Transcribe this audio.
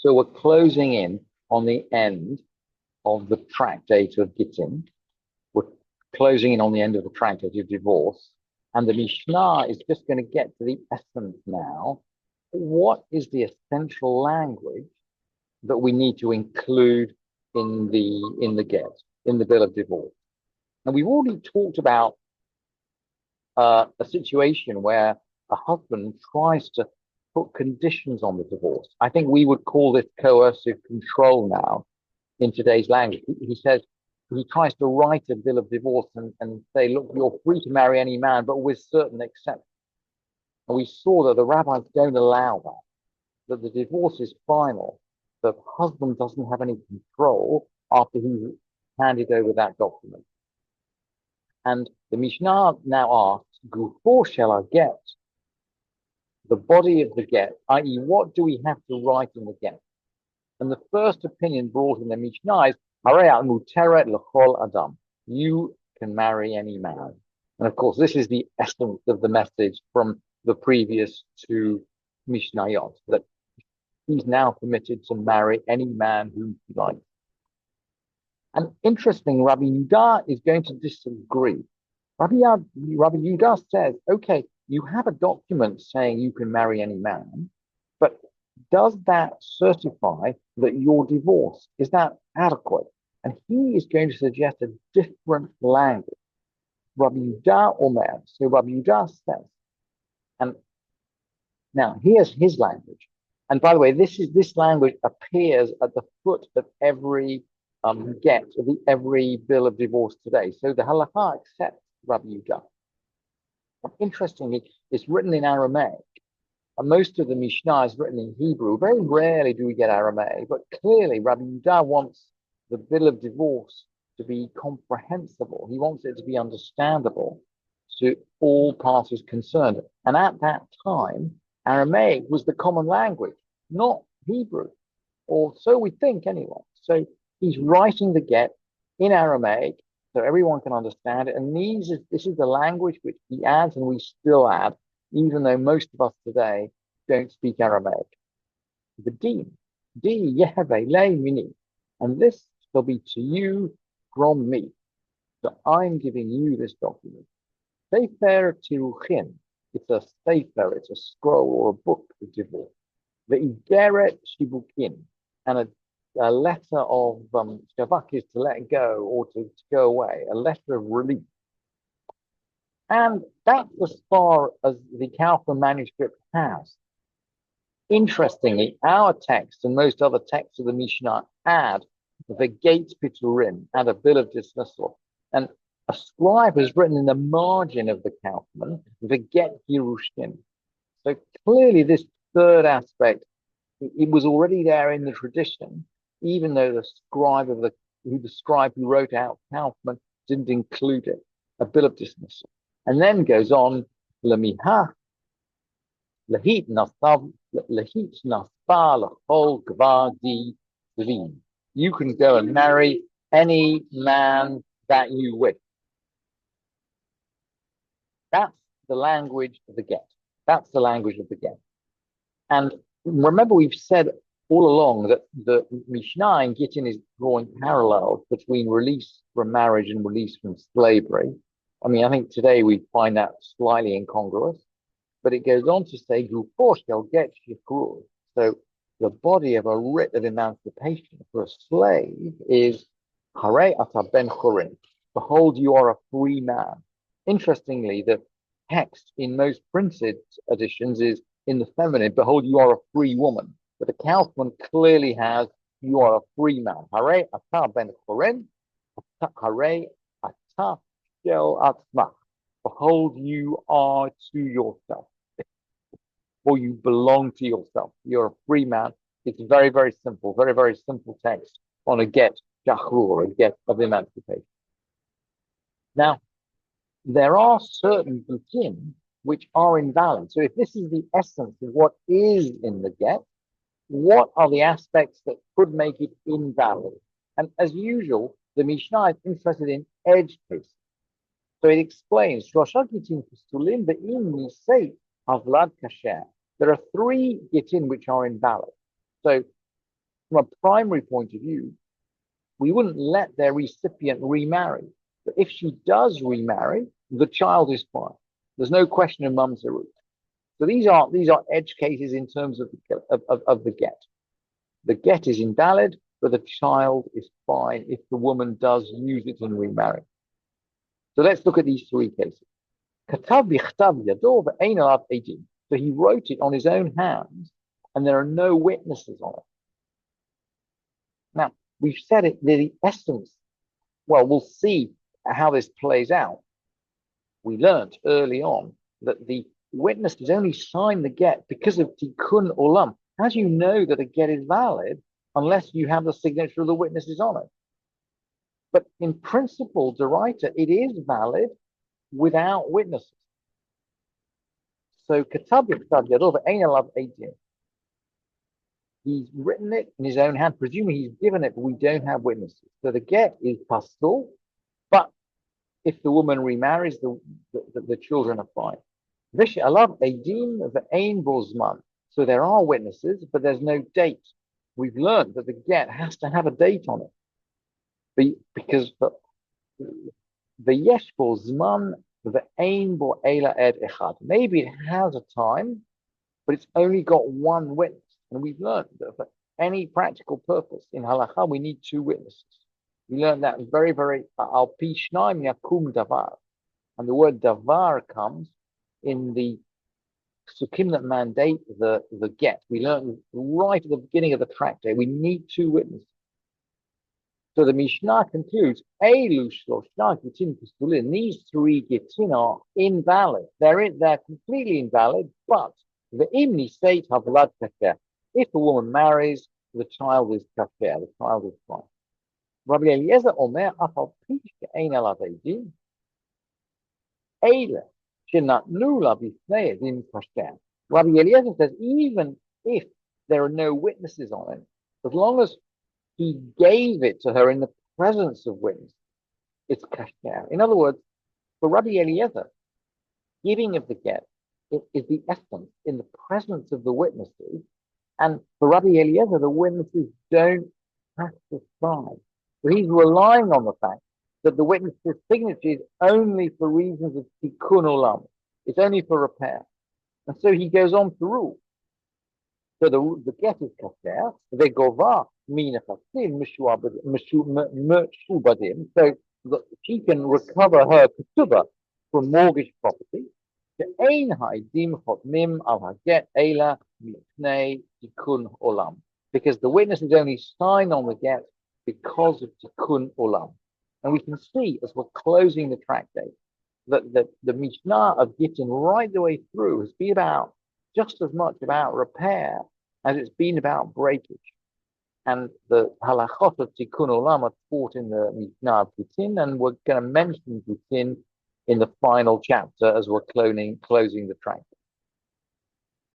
So we're closing in on the end of the tractate of Gittin. We're closing in on the end of the tractate of divorce. And the Mishnah is just going to get to the essence now. What is the essential language that we need to include in the get, in the bill of divorce? And we've already talked about a situation where a husband tries to put conditions on the divorce. I think we would call this coercive control now in today's language. He says, he tries to write a bill of divorce and say, look, you're free to marry any man, but with certain exceptions. And we saw that the rabbis don't allow that the divorce is final. The husband doesn't have any control after he's handed over that document. And the Mishnah now asks, Gufo shall I get? The body of the get, i.e., what do we have to write in the get? And the first opinion brought in the Mishnah is, muteret l'chol adam. You can marry any man. And of course, this is the essence of the message from the previous two Mishnayot, that he's now permitted to marry any man whom he likes. And interesting, Rabbi Yehuda is going to disagree. Rabbi Yehuda says, okay, you have a document saying you can marry any man, but does that certify that you're divorced? Is that adequate? And he is going to suggest a different language. Rabbi Yehuda Omer. So Rabbi Yehuda says, and now here's his language. And by the way, this language appears at the foot of every every bill of divorce today. So the halakha accepts Rabbi Yehuda. Interestingly, it's written in Aramaic. And most of the Mishnah is written in Hebrew. Very rarely do we get Aramaic, but clearly Rabbi Yehuda wants the bill of divorce to be comprehensible. He wants it to be understandable to all parties concerned. And at that time, Aramaic was the common language, not Hebrew, or so we think anyway. So he's writing the get in Aramaic so everyone can understand it. And this is the language which he adds and we still add, even though most of us today don't speak Aramaic. The din, and this shall be to you from me. So I'm giving you this document. Sefer Tiruchin, it's a sefer, it's a scroll or a book of divorce. The Igeret Shibukin, and a letter of shavak is to let go or to go away, a letter of release. And that's as far as the Kaufman manuscript has. Interestingly, our text and most other texts of the Mishnah add the gate piturim and a bill of dismissal. And a scribe has written in the margin of the Kaufman, the get Yerushin. So clearly this third aspect, it was already there in the tradition, even though the scribe who wrote out Kaufman didn't include it, a bill of dismissal. And then goes on, Lamiha, Lahit Nasav, Lahit Nasfa, Lahol Gvadi Zvin. You can go and marry any man that you wish. That's the language of the get. That's the language of the get. And remember, we've said all along that the Mishnah in Gittin is drawing parallels between release from marriage and release from slavery. I mean, I think today we find that slightly incongruous, but it goes on to say, Gufo shall get shikrur. So the body of a writ of emancipation for a slave is Hare ata ben chorin. Behold, you are a free man. Interestingly, the text in most printed editions is in the feminine, behold, you are a free woman. But the Kaufman clearly has, you are a free man. Hare ata ben chorin, hare ata shel atzmach. Behold, you are to yourself, or you belong to yourself. You're a free man. It's very, very simple, very, very simple text on a get shachrur, a get of emancipation. Now, there are certain gittin which are invalid. So if this is the essence of what is in the get, what are the aspects that could make it invalid? And as usual, the Mishnah is interested in edge cases. So it explains, there are three gittin which are invalid. So from a primary point of view, we wouldn't let their recipient remarry. But if she does remarry, the child is fine. There's no question of mum's root. So these are edge cases in terms of the get. The get is invalid, but the child is fine if the woman does use it and remarry. So let's look at these three cases. So he wrote it on his own hands, and there are no witnesses on it. Now, we've said it, the essence. Well, we'll see how this plays out. We learned early on that the witnesses only sign the get because of tikkun olam. How do you know that a get is valid unless you have the signature of the witnesses on it? But in principle, Deraita, it is valid without witnesses. So Katab Yachtav Yadov Ein Alav Eidim. He's written it in his own hand, presuming he's given it, but we don't have witnesses. So the get is pasul, but if the woman remarries, the children are fine. Vish Alav Eidim Ve'ein Bozman. So there are witnesses, but there's no date. We've learned that the get has to have a date on it. Because the yesh bo zman ve'ein bo ela ed echad. Maybe it has a time, but it's only got one witness. And we've learned that for any practical purpose in halakha, we need two witnesses. We learned that very, very al pi shnaim yakum davar. And the word davar comes in the sukkim that mandate the get. We learned right at the beginning of the tractate, we need two witnesses. So the Mishnah concludes, these three Gittin are invalid. They're completely invalid, but the imni state havlad kafir. If a woman marries, the child is kafir, the child is fine. Rabbi Eliezer Omer, afal pish ein alav eidim, eile shenatnu la bifnei edim kafir. Rabbi Eliezer says, even if there are no witnesses on it, as long as he gave it to her in the presence of witnesses, it's kasher. In other words, for Rabbi Eliezer, giving of the get is the essence in the presence of the witnesses. And for Rabbi Eliezer, the witnesses don't have to sign. So he's relying on the fact that the witness's signature is only for reasons of tikkun olam. It's only for repair. And so he goes on to rule. So the get is kasher, the gova mina chasim mishubadim. So she can recover her ketubah from mortgage property. The ein ha'edim chotmim al haget ela mipnei tikkun olam, because the witnesses only sign on the get because of tikkun olam. And we can see as we're closing the tractate that the Mishnah of Gittin right the way through has been about just as much about repair as it's been about breakage. And the halachot of tikkun olam are taught in the Mishnah of Gittin, and we're going to mention Gittin in the final chapter as we're closing the tractate.